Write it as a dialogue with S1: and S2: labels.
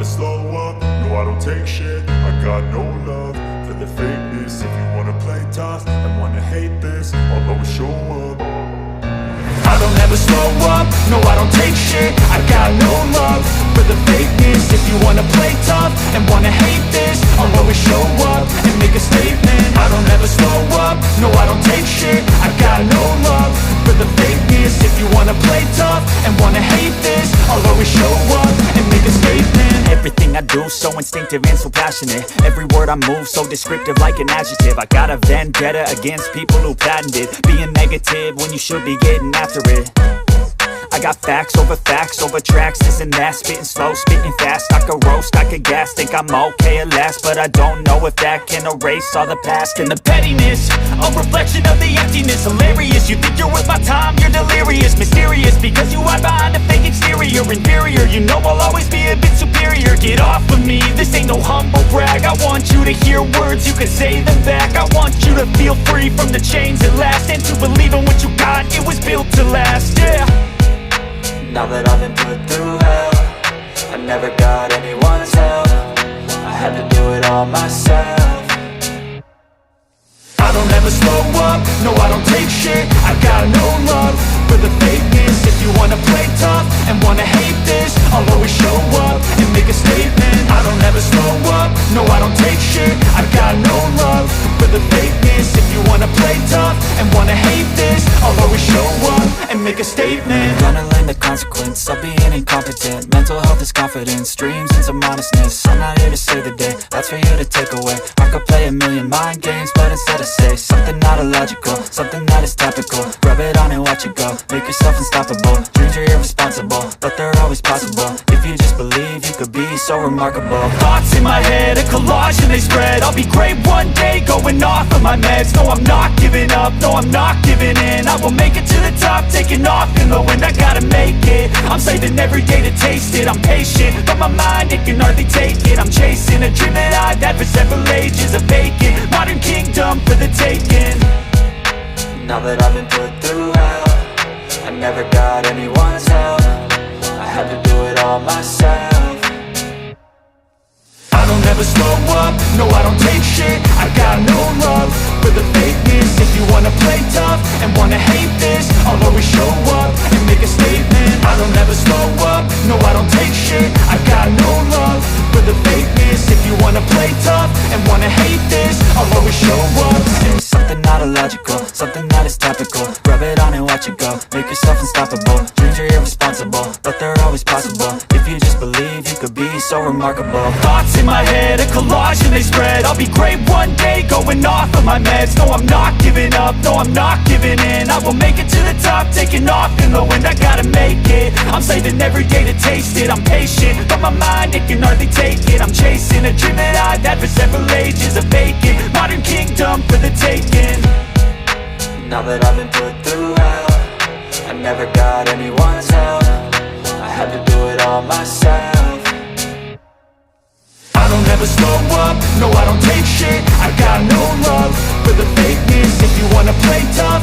S1: never slow up, no I don't take shit. I got no love for the fakeness. If you wanna play tough and wanna hate this, I'll always show up. I don't ever slow up, no I don't take shit. I got no love for the fakeness. If you wanna play tough and wanna hate this, I'll always show up and make a statement. I don't ever slow up, no I don't take shit. I got no love for the fakeness. If you wanna play tough and wanna hate this, I'll always show up and make a statement.
S2: Everything I do so instinctive and so passionate. Every word I move so descriptive like an adjective. I got a vendetta against people who patented being negative when you should be getting after it. I got facts over tracks, this and that. Spitting slow, spitting fast. I could roast, I could gas. Think I'm okay at last, but I don't know if that can erase all the past. And the pettiness, a reflection of the emptiness. Hilarious, you think you're worth my time, you're delirious. Mysterious, because you hide behind a fake exterior. Inferior, you know I'll always be a bit superior. Get off of me, this ain't no humble brag. I want you to hear words, you can say them back. I want you to feel free from the chains at last, and to believe in what you got, it was built to last, yeah.
S3: Now that I've been put through hell, I never got anyone's help. I had to do it all myself.
S1: I don't ever slow up, no I don't take shit. I got no love for the fakeness. If you wanna play tough and wanna hate this, I'll always show up and make a statement. I don't ever slow up, no I don't take shit. I got no love for the fakeness. If you wanna play tough and wanna hate this, I'll always show up and make a statement.
S3: Gonna learn the consequence of being incompetent. Mental health is confidence, dreams and some honestness. I'm not here to save the day, that's for you to take away. I could play a million mind games, but instead I say something not illogical, something that is topical. Rub it on and watch it go, make yourself unstoppable. Dreams are irresponsible, but they're always possible. If you just believe, you could be so remarkable.
S2: Thoughts in my head, a collage and they spread. I'll be great one day, going off of my meds. No, I'm not giving up, no, I'm not giving in. I will make it to the top, taking off in the wind. I gotta make it, I'm saving every day to taste it. I'm patient, but my mind, it can hardly take it. I'm chasing a dream that I've had for several ages. A vacant, modern kingdom for the taking.
S3: Now that I've been put through hell, I never got anyone's help. I had to do it all myself.
S1: I don't ever slow up, no I don't take shit. I got no love for the fakeness. If you wanna play tough and wanna hate this, I'll always show up and make a statement. I don't ever slow up, no I don't take shit. I got no love for the fakeness. If you wanna play tough and wanna hate this, I'll always show up.
S3: Say something not illogical, something that is topical. Rub it on and watch it go, make yourself unstoppable. Dreams are irresponsible, but they're always possible. If you just believe, you could be so remarkable.
S2: Thoughts in my head, a collage and they spread. I'll be great one day, going off of my meds. No, I'm not giving up, no, I'm not giving in. I will make it to the top, taking off in the wind. I gotta make it, I'm saving every day to taste it. I'm patient, but my mind, it can hardly take it. I'm chasing a dream that I've had for several ages. A vacant, modern kingdom for the taking.
S3: Now that I've been put through hell, I never got anyone's help. I had to do it all myself.
S1: I don't ever slow up, no I don't take shit. I got no love for the fakeness. If you wanna play tough